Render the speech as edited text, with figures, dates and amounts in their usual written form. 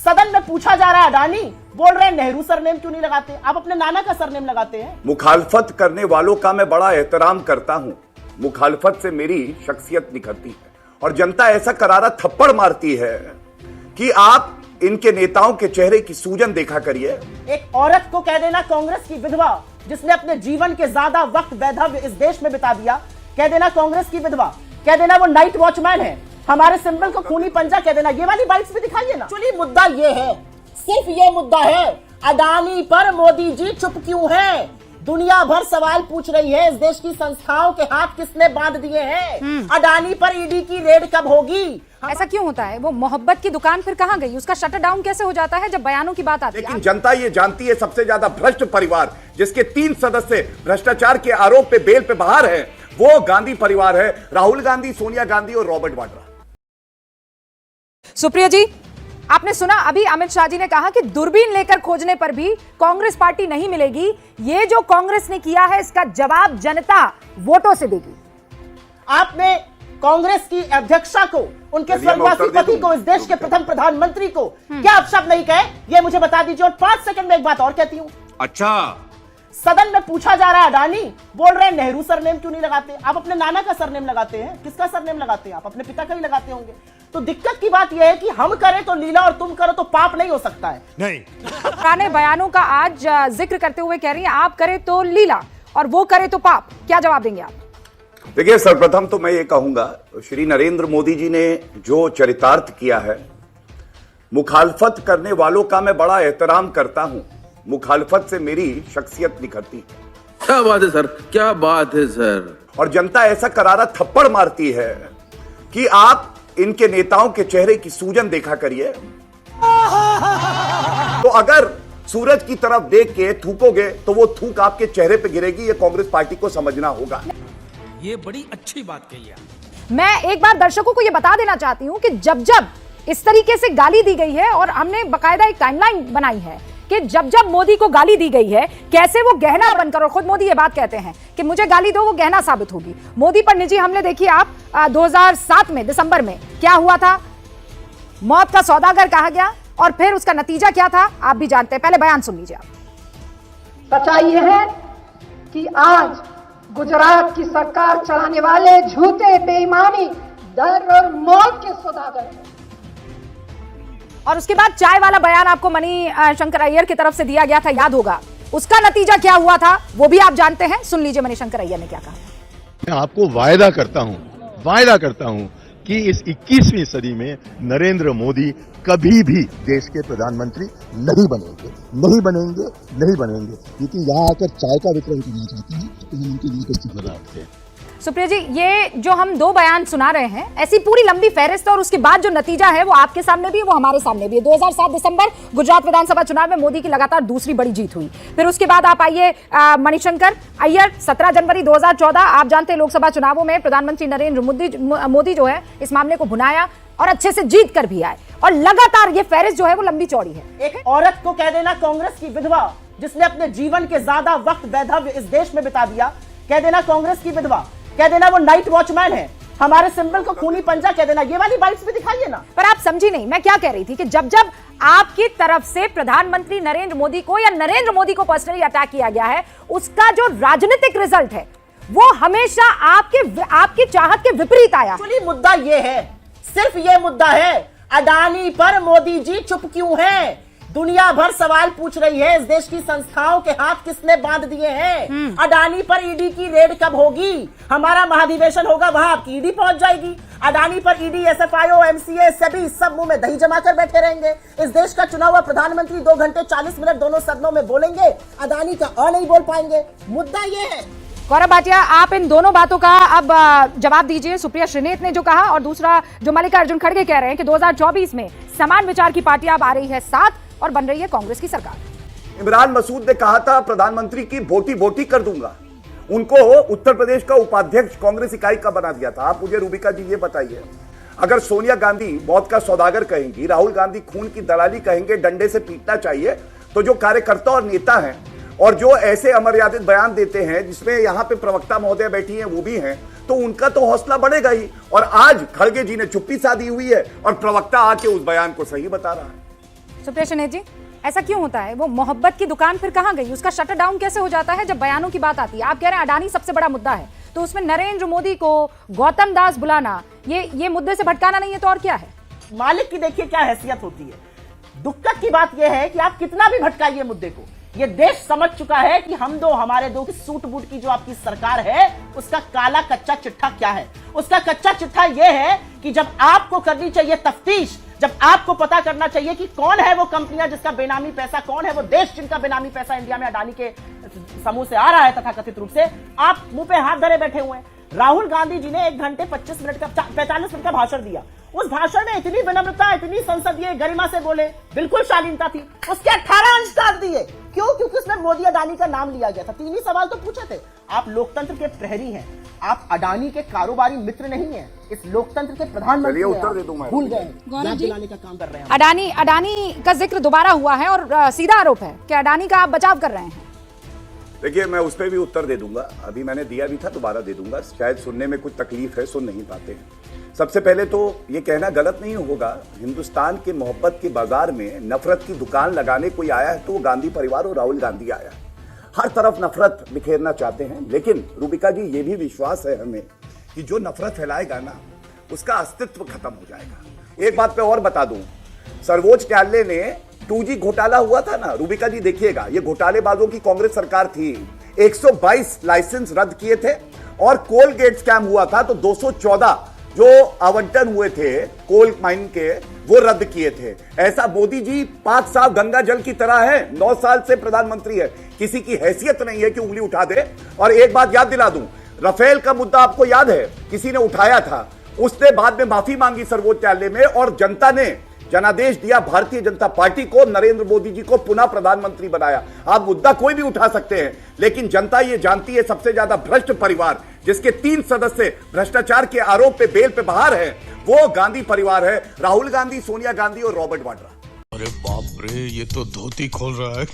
सदन में पूछा जा रहा है, अडानी बोल रहे हैं नेहरू सरनेम क्यों नहीं लगाते, आप अपने नाना का सरनेम लगाते हैं। मुखालफत करने वालों का मैं बड़ा एहतराम करता हूं, मुखालफत से मेरी शख्सियत निखरती है और जनता ऐसा करारा थप्पड़ मारती है कि आप इनके नेताओं के चेहरे की सूजन देखा करिए। एक औरत को कह देना कांग्रेस की विधवा, जिसने अपने जीवन के ज्यादा वक्त वैधव्य इस देश में बिता दिया, कह देना कांग्रेस की विधवा, कह देना वो नाइट वॉचमैन है, हमारे सिंबल को खूनी पंजा कह देना। ये वाली बाइट्स भी दिखाइए ना। एक्चुअली मुद्दा ये है, सिर्फ ये मुद्दा है, अडानी पर मोदी जी चुप क्यों हैं? दुनिया भर सवाल पूछ रही है, इस देश की संस्थाओं के हाथ किसने बांध दिए हैं? अडानी पर ईडी की रेड कब होगी? ऐसा क्यों होता है? वो मोहब्बत की दुकान फिर कहां गई? उसका शटर डाउन कैसे हो जाता है जब बयानों की बात आती है? लेकिन जनता ये जानती है, सबसे ज्यादा भ्रष्ट परिवार जिसके 3 सदस्य भ्रष्टाचार के आरोप पे बेल पे बाहर है, वो गांधी परिवार है। राहुल गांधी, सोनिया गांधी और रॉबर्ट वाड्रा। सुप्रिया जी, आपने सुना अभी अमित शाह जी ने कहा कि दूरबीन लेकर खोजने पर भी कांग्रेस पार्टी नहीं मिलेगी। ये जो कांग्रेस ने किया है इसका जवाब जनता वोटों से देगी। आपने कांग्रेस की अध्यक्षा को, उनके स्वर्गवासी पति को, इस देश के प्रथम प्रधानमंत्री को क्या अपशब्द नहीं कहे, ये मुझे बता दीजिए। और 5 सेकंड में एक बात और कहती हूं। अच्छा, सदन में पूछा जा रहा है, अडानी बोल रहे हैं नेहरू सरनेम क्यों नहीं लगाते, आप अपने नाना का सरनेम लगाते हैं। किसका सरनेम लगाते हैं? आप अपने पिता का ही लगाते होंगे। तो दिक्कत की बात यह है कि हम करें तो लीला और तुम करो तो पाप नहीं हो सकता है। नहीं। पुराने बयानों का आज जिक्र करते हुए कह रही हैं आप करें तो लीला और वो करे तो पाप। क्या जवाब देंगे आप? देखिए, सर्वप्रथम तो मैं ये कहूंगा, श्री नरेंद्र मोदी जी ने जो चरितार्थ किया है, मुखालफत करने वालों का मैं बड़ा एहतराम करता हूं, मुखालफत से मेरी शख्सियत निखरती है। क्या बात है सर, क्या बात है सर। और जनता ऐसा करारा थप्पड़ मारती है कि आप इनके नेताओं के चेहरे की सूजन देखा करिए। तो अगर सूरज की तरफ देख के थूकोगे तो वो थूक आपके चेहरे पे गिरेगी, ये कांग्रेस पार्टी को समझना होगा। ये बड़ी अच्छी बात कही है। मैं एक बार दर्शकों को यह बता देना चाहती हूं कि जब जब इस तरीके से गाली दी गई है, और हमने बकायदा एक टाइमलाइन बनाई है कि जब जब मोदी को गाली दी गई है कैसे वो गहना बनकर, और खुद मोदी ये बात कहते हैं कि मुझे गाली दो वो गहना साबित होगी। मोदी पर निजी हमले देखिए आप, 2007 में दिसंबर में क्या हुआ था, मौत का सौदागर कहा गया, और फिर उसका नतीजा क्या था आप भी जानते हैं। पहले बयान सुन लीजिए आप। सच्चाई यह है कि आज गुजरात की सरकार चलाने वाले झूठे, बेईमानी, डर और मौत के सौदागर हैं। और उसके बाद चाय वाला बयान आपको मणि शंकर अय्यर की तरफ से दिया गया था, याद होगा। उसका नतीजा क्या हुआ था वो भी आप जानते हैं। सुन लीजिए मणि शंकर अय्यर ने क्या कहा। मैं आपको वायदा करता हूं कि इस 21वीं सदी में नरेंद्र मोदी कभी भी देश के प्रधानमंत्री नहीं बनेंगे, क्योंकि यहाँ आकर चाय का वितरण करना चाहते हैं तो हम उनके लिए कुछ कर रहे हैं। सुप्रिया जी, ये जो हम 2 बयान सुना रहे हैं, ऐसी पूरी लंबी फहरिस्त, और उसके बाद जो नतीजा है वो आपके सामने भी है, वो हमारे सामने भी है। 2007 दिसंबर गुजरात विधानसभा चुनाव में मोदी की लगातार दूसरी बड़ी जीत हुई। फिर उसके बाद आप आइए मणिशंकर अय्यर, 17 जनवरी 2014, आप जानते हैं लोकसभा चुनावों में प्रधानमंत्री नरेंद्र मोदी जो है इस मामले को भुनाया और अच्छे से जीत कर भी आए, और लगातार ये फहरिस्त जो है वो लंबी चौड़ी है। एक औरत को कह देना कांग्रेस की विधवा, जिसने अपने जीवन के ज्यादा वक्त वैधव्य इस देश में बिता दिया, कह देना कांग्रेस की विधवा, कह देना वो नाइट वॉचमैन है, हमारे सिंबल को खूनी पंजा कह देना। ये वाली बाइट्स भी दिखाइए ना। पर आप समझी नहीं मैं क्या कह रही थी कि जब जब आपकी तरफ से प्रधानमंत्री नरेंद्र मोदी को या नरेंद्र मोदी को पर्सनली अटैक किया गया है, उसका जो राजनीतिक रिजल्ट है वो हमेशा आपकी चाहत के विपरीत आया। एक्चुअली मुद्दा ये है, सिर्फ ये मुद्दा है, अडानी पर मोदी जी चुप क्यों हैं? दुनिया भर सवाल पूछ रही है, इस देश की संस्थाओं के हाथ किसने बांध दिए हैं? अडानी पर ईडी की रेड कब होगी? हमारा महाधिवेशन होगा, वहां आपकी ईडी पहुंच जाएगी। अडानी पर ईडी, एसएफआईओ, एमसीए, सेबी सब मुंह में दही जमा कर बैठे रहेंगे। इस देश का चुना हुआ प्रधानमंत्री 2 घंटे 40 मिनट दोनों सदनों में बोलेंगे, अडानी का नहीं बोल पाएंगे। मुद्दा ये है। गौरव भाटिया, आप इन दोनों बातों का अब जवाब दीजिए। सुप्रिया श्रीनेत ने जो कहा, और दूसरा जो मल्लिकार्जुन खड़गे कह रहे हैं कि 2024 में समान विचार की पार्टी अब आ रही है साथ और बन रही है कांग्रेस की सरकार। इमरान मसूद ने कहा था प्रधानमंत्री की बोटी कर दूंगा, उनको उत्तर प्रदेश का उपाध्यक्ष कांग्रेस इकाई का बना दिया था। आप मुझे रूबिका जी ये बताइए, अगर सोनिया गांधी मौत का सौदागर कहेंगी, राहुल गांधी खून की दलाली कहेंगे, डंडे से पीटना चाहिए, तो जो कार्यकर्ता और नेता हैं और जो ऐसे अमर्यादित बयान देते हैं, जिसमें यहाँ पे प्रवक्ता महोदय बैठी हैं वो भी हैं, तो उनका तो हौसला बढ़ेगा ही। और आज खड़गे जी ने चुप्पी साधी हुई है और प्रवक्ता आके उस बयान को सही बता रहा है। सुप्रिया शनेत जी, ऐसा क्यों होता है? वो मोहब्बत की दुकान फिर कहाँ गई? उसका शटर डाउन कैसे हो जाता है जब बयानों की बात आती है? आप कह रहे हैं अडानी सबसे बड़ा मुद्दा है, तो उसमें नरेंद्र मोदी को गौतम दास बुलाना ये मुद्दे से भटकाना नहीं है तो और क्या है? मालिक की देखिए क्या हैसियत होती है। दुक्कत की बात यह है कि आप कितना भी भटकाइए मुद्दे को, ये देश समझ चुका है कि हम दो हमारे दो की सूट बूट की जो आपकी सरकार है उसका काला कच्चा चिट्ठा क्या है। उसका कच्चा चिट्ठा यह है कि जब आपको करनी चाहिए तफ्तीश, जब आपको पता करना चाहिए कि कौन है वो कंपनियां जिसका बेनामी पैसा, कौन है वो देश जिनका बेनामी पैसा इंडिया में अडानी के समूह से आ रहा है तथाकथित रूप से, आप मुंह पे हाथ धरे बैठे हुए हैं। राहुल गांधी जी ने 1 घंटे 45 मिनट का भाषण दिया। उस भाषण में इतनी विनम्रता, इतनी संसदीय गरिमा से बोले, बिल्कुल शालीनता थी। उसके 18 अंक काट दिए। क्यों? क्योंकि उसमें मोदी अडानी का नाम लिया गया था। 3 ही सवाल तो पूछे थे। आप लोकतंत्र के प्रहरी हैं, आप अडानी के कारोबारी मित्र नहीं हैं, इस लोकतंत्र के प्रधानमंत्री हैं। उत्तर दे दूं मैं। भूल गए, याद दिलाने का काम कर रहे हैं। अडानी का जिक्र दोबारा हुआ है और सीधा आरोप है कि अडानी का आप बचाव कर रहे हैं। देखिए, मैं उस पर भी उत्तर दे दूंगा। अभी मैंने दिया भी था, दोबारा दे दूंगा। शायद सुनने में कुछ तकलीफ है, सुन नहीं पाते हैं। सबसे पहले तो ये कहना गलत नहीं होगा, हिंदुस्तान के मोहब्बत के बाजार में नफरत की दुकान लगाने कोई आया है तो वो गांधी परिवार और राहुल गांधी आया है। हर तरफ नफरत बिखेरना चाहते हैं, लेकिन रूबिका जी ये भी विश्वास है हमें कि जो नफरत फैलाएगा ना उसका अस्तित्व खत्म हो जाएगा। एक बात पे और बता दूं, सर्वोच्च न्यायालय ने 2G घोटाला हुआ था ना, रूबिका जी देखिएगा, ये घोटालेबाजों की कांग्रेस सरकार थी। 122 लाइसेंस रद्द किए थे और कोल गेट स्कैम हुआ था तो 214 जो आवंटन हुए थे कोल माइन के वो रद्द किए थे। ऐसा मोदी जी 5 साल गंगा जल की तरह है, 9 साल से प्रधानमंत्री है, किसी की हैसियत नहीं है कि उंगली उठा दे। और एक बात याद दिला दूं, राफेल का मुद्दा आपको याद है, किसी ने उठाया था, उसने बाद में माफी मांगी सर्वोच्च न्यायालय में और जनता ने जनादेश दिया, भारतीय जनता पार्टी को, नरेंद्र मोदी जी को पुनः प्रधानमंत्री बनाया। आप मुद्दा कोई भी उठा सकते हैं, लेकिन जनता ये जानती है सबसे ज्यादा भ्रष्ट परिवार जिसके 3 सदस्य भ्रष्टाचार के आरोप पे बेल पे बाहर है वो गांधी परिवार है। राहुल गांधी, सोनिया गांधी और रॉबर्ट वाड्रा। अरे बाप रे, ये तो धोती खोल रहा है।